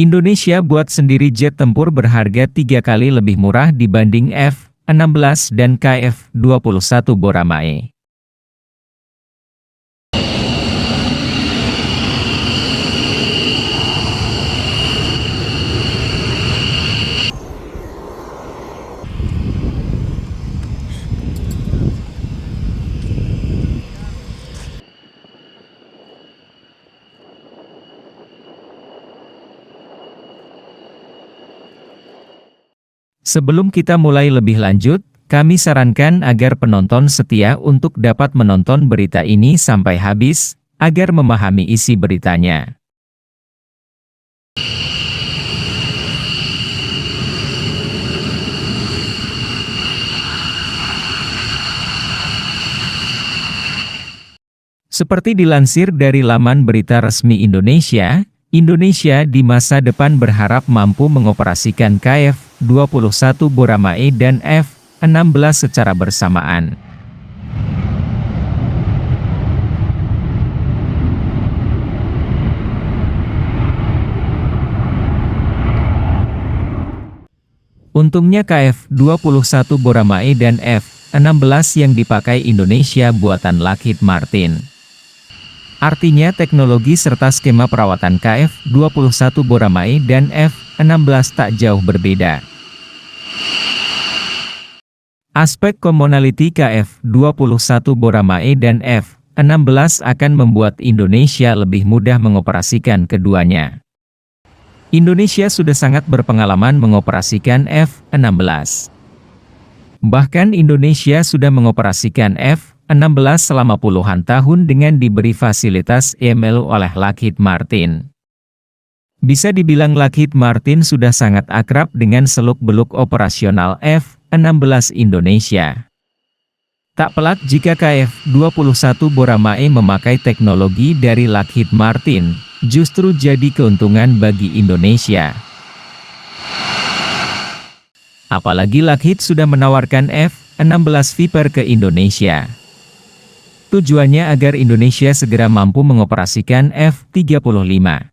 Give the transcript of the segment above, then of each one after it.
Indonesia buat sendiri jet tempur berharga 3 kali lebih murah dibanding F-16 dan KF-21 Boramae. Sebelum kita mulai lebih lanjut, kami sarankan agar penonton setia untuk dapat menonton berita ini sampai habis, agar memahami isi beritanya. Seperti dilansir dari laman berita resmi Indonesia, Indonesia di masa depan berharap mampu mengoperasikan KF-21 Boramae dan F-16 secara bersamaan. Untungnya KF-21 Boramae dan F-16 yang dipakai Indonesia buatan Lockheed Martin. Artinya teknologi serta skema perawatan KF-21 Boramae dan F-16 tak jauh berbeda. Aspek commonality KF-21 Boramae dan F-16 akan membuat Indonesia lebih mudah mengoperasikan keduanya. Indonesia sudah sangat berpengalaman mengoperasikan F-16. Bahkan Indonesia sudah mengoperasikan F-16 selama puluhan tahun dengan diberi fasilitas EML oleh Lockheed Martin. Bisa dibilang Lockheed Martin sudah sangat akrab dengan seluk-beluk operasional F-16 Indonesia. Tak pelak jika KF-21 Boramae memakai teknologi dari Lockheed Martin, justru jadi keuntungan bagi Indonesia. Apalagi Lockheed sudah menawarkan F-16 Viper ke Indonesia. Tujuannya agar Indonesia segera mampu mengoperasikan F-35.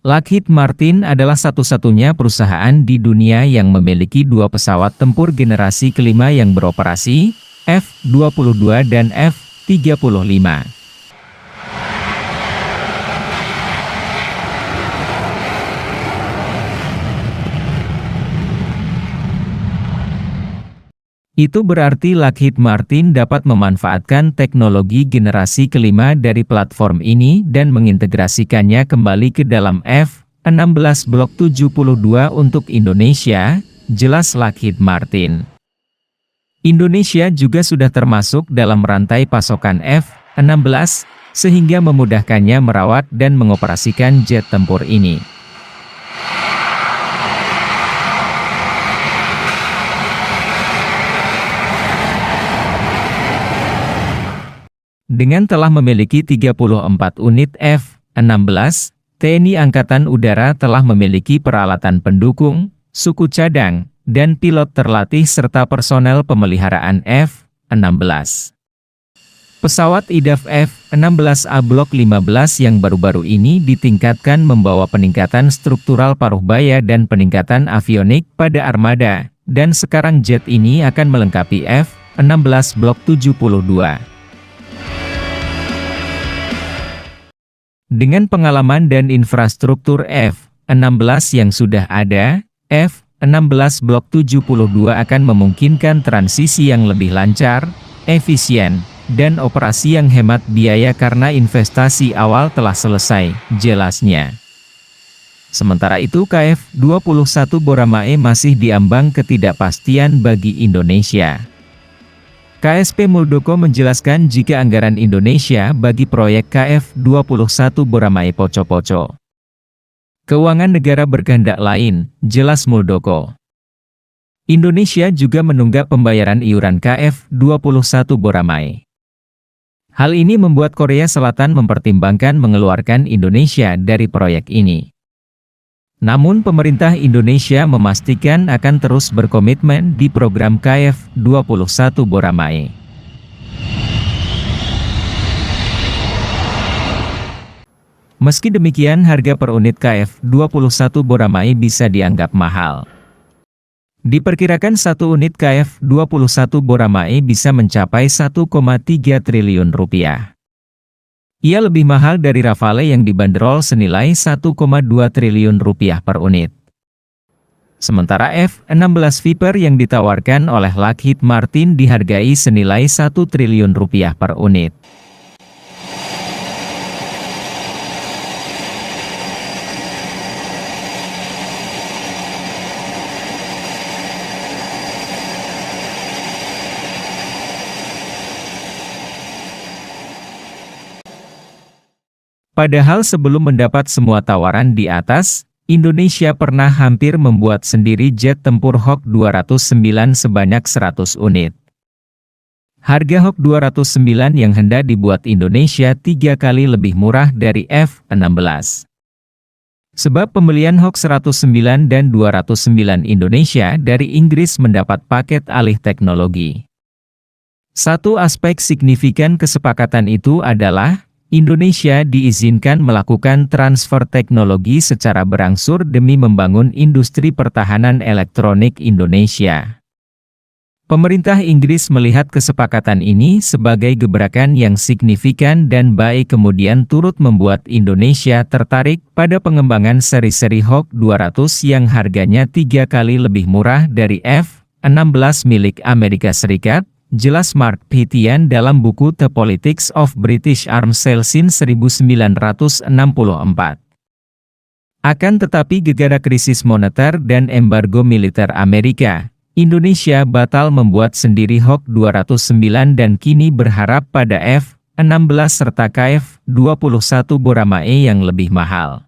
Lockheed Martin adalah satu-satunya perusahaan di dunia yang memiliki dua pesawat tempur generasi kelima yang beroperasi, F-22 dan F-35. Itu berarti Lockheed Martin dapat memanfaatkan teknologi generasi kelima dari platform ini dan mengintegrasikannya kembali ke dalam F-16 Block 72 untuk Indonesia, jelas Lockheed Martin. Indonesia juga sudah termasuk dalam rantai pasokan F-16, sehingga memudahkannya merawat dan mengoperasikan jet tempur ini. Dengan telah memiliki 34 unit F-16, TNI Angkatan Udara telah memiliki peralatan pendukung, suku cadang, dan pilot terlatih serta personel pemeliharaan F-16. Pesawat IDAF F-16A Block 15 yang baru-baru ini ditingkatkan membawa peningkatan struktural paruh baya dan peningkatan avionik pada armada, dan sekarang jet ini akan melengkapi F-16 Block 72. Dengan pengalaman dan infrastruktur F-16 yang sudah ada, F-16 Block 72 akan memungkinkan transisi yang lebih lancar, efisien, dan operasi yang hemat biaya karena investasi awal telah selesai, jelasnya. Sementara itu KF-21 Boramae masih diambang ketidakpastian bagi Indonesia. KSP Muldoko menjelaskan jika anggaran Indonesia bagi proyek KF-21 Boramae poco-poco. Keuangan negara berkehendak lain, jelas Muldoko. Indonesia juga menunggak pembayaran iuran KF-21 Boramae. Hal ini membuat Korea Selatan mempertimbangkan mengeluarkan Indonesia dari proyek ini. Namun pemerintah Indonesia memastikan akan terus berkomitmen di program KF-21 Boramae. Meski demikian, harga per unit KF21 Boramae bisa dianggap mahal. Diperkirakan satu unit KF21 Boramae bisa mencapai 1,3 triliun rupiah. Ia lebih mahal dari Rafale yang dibanderol senilai 1,2 triliun rupiah per unit. Sementara F-16 Viper yang ditawarkan oleh Lockheed Martin dihargai senilai 1 triliun rupiah per unit. Padahal sebelum mendapat semua tawaran di atas, Indonesia pernah hampir membuat sendiri jet tempur Hawk 209 sebanyak 100 unit. Harga Hawk 209 yang hendak dibuat Indonesia 3 kali lebih murah dari F-16. Sebab pembelian Hawk 109 dan 209 Indonesia dari Inggris mendapat paket alih teknologi. Satu aspek signifikan kesepakatan itu adalah Indonesia diizinkan melakukan transfer teknologi secara berangsur demi membangun industri pertahanan elektronik Indonesia. Pemerintah Inggris melihat kesepakatan ini sebagai gebrakan yang signifikan dan baik, kemudian turut membuat Indonesia tertarik pada pengembangan seri-seri Hawk 200 yang harganya 3 kali lebih murah dari F-16 milik Amerika Serikat. Jelas Mark Pitian dalam buku The Politics of British Arms Sales since 1964. Akan tetapi gegara krisis moneter dan embargo militer Amerika, Indonesia batal membuat sendiri Hawk 209 dan kini berharap pada F-16 serta KF-21 Boramae yang lebih mahal.